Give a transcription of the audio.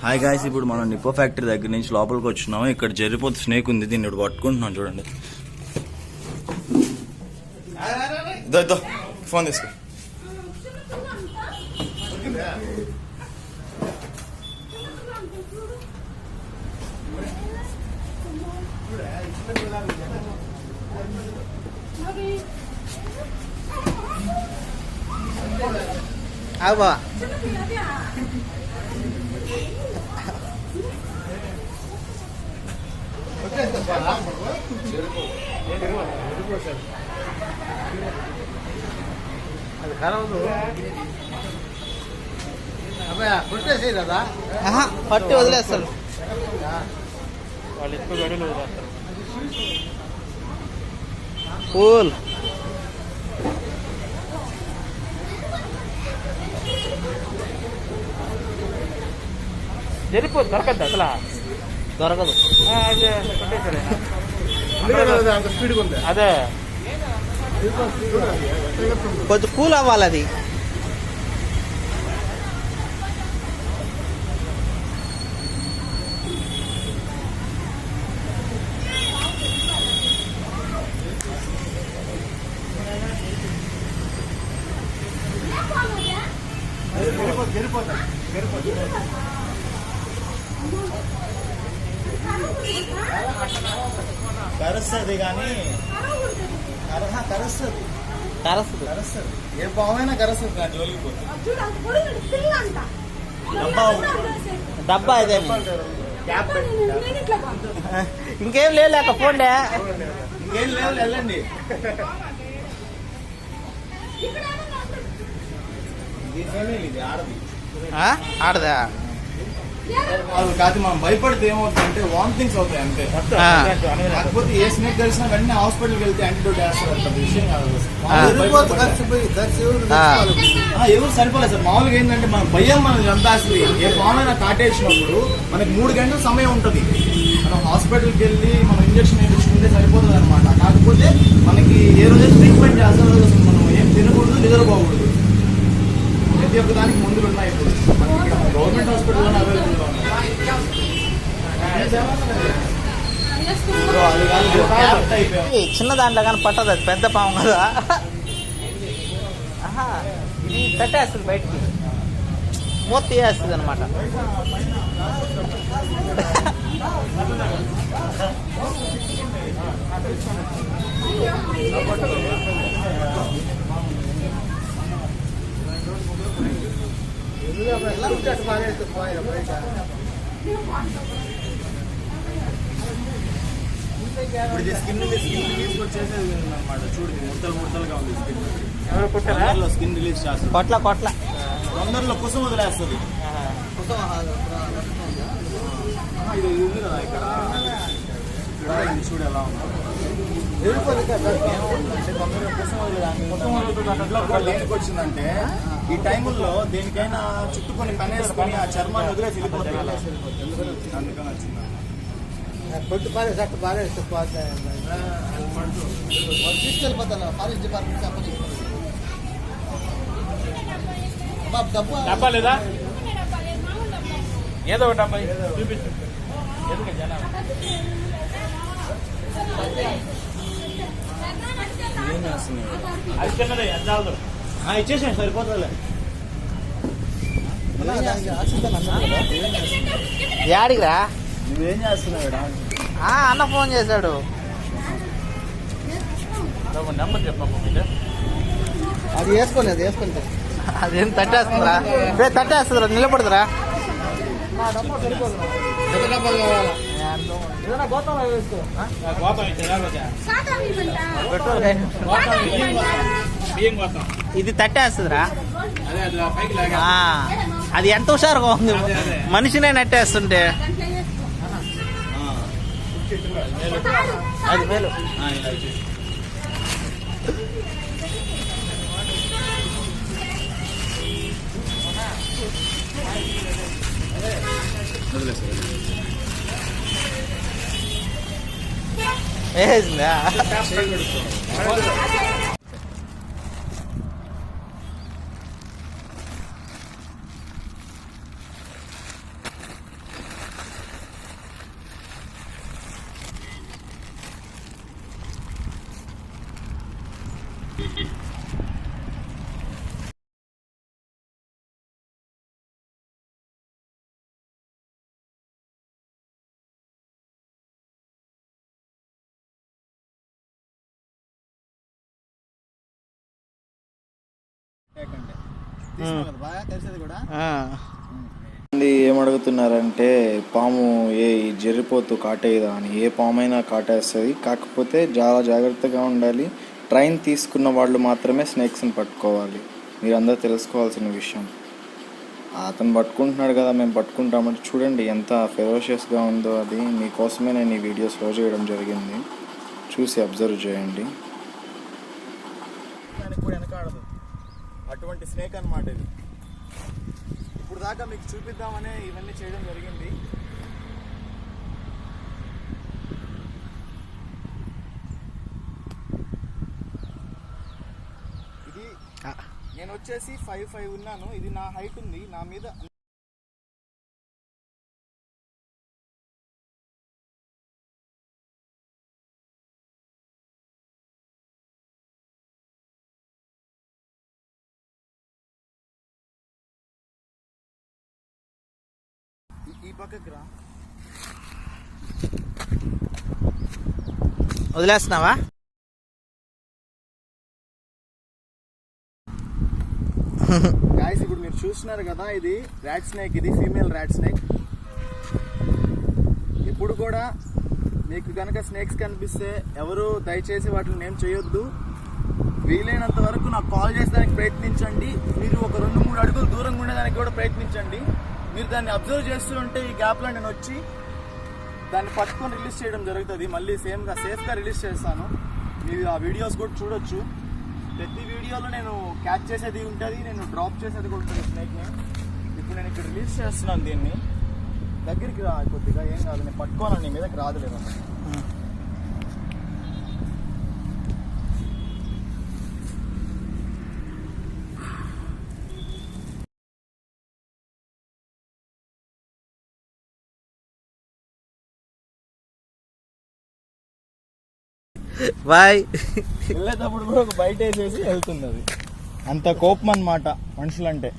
Hi guys, ఇప్పుడు మనం Nippo factory దగ్గర నుంచి లోపలికి వచ్చినాము. ఇక్కడ జరిపోతే స్నేక్ ఉంది, దీన్ని ఇప్పుడు పట్టుకుంటున్నాం. చూడండి, ఫోన్ తీసుకో. అవ్వా అది ఖరాబు కొట్టేసి కదా, పట్టి వదిలేస్తారు వాళ్ళు. ఎక్కువ గడులు వదిలేస్తారు. కూల్ జరిపోదు, దొరకద్దు, అసలు దొరకదు. అదే కొంచెం కూల్ అవ్వాలి అది. కరుస్తుంది కానీ కరుస్తుంది ఏ పామైనా కరుస్తుంది కానీ జోలికి పోతుంది. డబ్బా ఇదే. ఇంకేం లేక ఫోన్లే, ఇంకేం లేవు, వెళ్ళండి. ఇది ఆడది, ఆడదా? కాదు, మనం భయపడితే ఏమవుతుందంటే వామిటింగ్స్ అవుతాయి అంతే. కాకపోతే ఏ స్నేక్ కలిసినా వెంటనే హాస్పిటల్కి వెళ్తే యాంటీడోట్ వేస్తారు. విషయం కాదు, ఎవరు సరిపోలేదు సార్. మామూలుగా ఏంటంటే మన భయం మనం చంపేస్తుంది. ఏ పామైనా కాటేసినప్పుడు మనకి 3 గంటల సమయం ఉంటుంది. మనం హాస్పిటల్కి వెళ్ళి మనం ఇంజక్షన్ వేయించుకుంటే సరిపోతుంది అనమాట. కాకపోతే మనకి ఏ రోజు ట్రీట్మెంట్ చేస్తారు, అసలు మనం ఏం తినకూడదు, నిద్రపోకూడదు. ప్రతి ఒక్క దానికి మందులు ఉన్నాయి. ఇప్పుడు గవర్నమెంట్ హాస్పిటల్లో అవైలబుల్గా ఉన్నాయి. చిన్న దాంట్లో కానీ పట్టదు, అది పెద్ద పాము కదా. ఇది కట్టేస్తుంది బయటికి, మూత తీయేస్తుంది అనమాట. ఇప్పుడు ఇది స్కిన్ రిలీజ్ వచ్చేసేది అనమాట. చూడు, ముద్దలుగా ఉంది స్కిన్. స్కిన్ రిలీజ్ చేస్తుంది. కొట్ల తొందరలో కుసం వదిలేస్తుంది. ఇది ఉంది కదా ఇక్కడ, చూడు ఎలా ఉంది. దేనికి వచ్చిందంటే ఈ టైముల్లో దేనికైనా చుట్టుకొని పనేసుకొని ఆ చర్మాన్ని వదిలేసి వెళ్ళిపోతుంది. అందుకని వచ్చింది. తీసుకెళ్ళిపోతాను ఫారెస్ట్ డిపార్ట్మెంట్. డబ్బా లేదా? ఏదో ఒకటి అబ్బాయి చూపించు. అది చిన్నది, అద్దాలు ఇచ్చేసాను, సరిపోతుందిలే. యాడికిరా? నువ్వేం చేస్తున్నావు? అన్న ఫోన్ చేశాడు. నెంబర్ చెప్పమ్మా మీరు. అది వేసుకోలేదు, అదేం తట్టేస్తుందిరా, తట్టేస్తుందిరా, నిలబడుతురా. ఇది తట్టేస్తుందిరా. అది ఎంత హుషారుగా ఉంది, మనిషినే నెట్టేస్తుంటే. 5,000. వేసిందా? బాగా తెలిసేది కూడా ఆ. ఏమడుగుతున్నారంటే పాము ఈ జర్రిపోతు కాటేయదా అని. ఏ పాము అయినా కాటేస్తుంది, కాకపోతే చాలా జాగ్రత్తగా ఉండాలి. ట్రైన్ తీసుకున్న వాళ్ళు మాత్రమే స్నేక్స్ని పట్టుకోవాలి. మీరందరూ తెలుసుకోవాల్సిన విషయం. అతను పట్టుకుంటున్నాడు కదా, మేము పట్టుకుంటామంటే చూడండి ఎంత ఫెరోషియస్గా ఉందో. అది మీకోసమే నేను ఈ వీడియో స్లో చేయడం జరిగింది, చూసి అబ్జర్వ్ చేయండి. దానికి కూడా వెనకాడదు, అటువంటి స్నేక్ అన్నమాట ఇది. ఇప్పుడు దాకా మీకు చూపిద్దామనే ఇవన్నీ చేయడం జరిగింది. ఇది నేను వచ్చేసి 5'5" ఉన్నాను. ఇది నా హైట్ ఉంది. నా మీద ఈ పక్కకి రా. వదిలేస్తున్నావా? గాయస్ ఇప్పుడు మీరు చూస్తున్నారు కదా, ఇది ర్యాట్ స్నేక్. ఇది ఫీమేల్ ర్యాట్ స్నేక్. ఎప్పుడు కూడా మీకు కనుక స్నేక్స్ కనిపిస్తే ఎవరు దయచేసి వాటిని ఏం చేయొద్దు. వీలైనంత వరకు నాకు కాల్ చేసేదానికి ప్రయత్నించండి. మీరు ఒక 2-3 అడుగులు దూరంగా ఉండేదానికి కూడా ప్రయత్నించండి. మీరు దాన్ని అబ్జర్వ్ చేస్తూ ఉంటే ఈ గ్యాప్లో నేను వచ్చి దాన్ని పట్టుకొని రిలీజ్ చేయడం జరుగుతుంది. మళ్ళీ సేఫ్గా రిలీజ్ చేస్తాను. మీరు ఆ వీడియోస్ కూడా చూడొచ్చు. ప్రతి వీడియోలో నేను క్యాచ్ చేసేది ఉంటుంది, నేను డ్రాప్ చేసేది కూడా ఉంటుంది స్నేక్ని. ఇప్పుడు నేను ఇక్కడ రిలీజ్ చేస్తున్నాను. దీన్ని దగ్గరికి రా కొద్దిగా, ఏం కాదు. నేను పట్టుకోవాలని నీ మీదకి రాదులేదు. బాయ్. వెళ్ళేటప్పుడు కూడా ఒక బయట వేసేసి వెళ్తుంది. అది అంత కోపం అన్నమాట మనుషులంటే.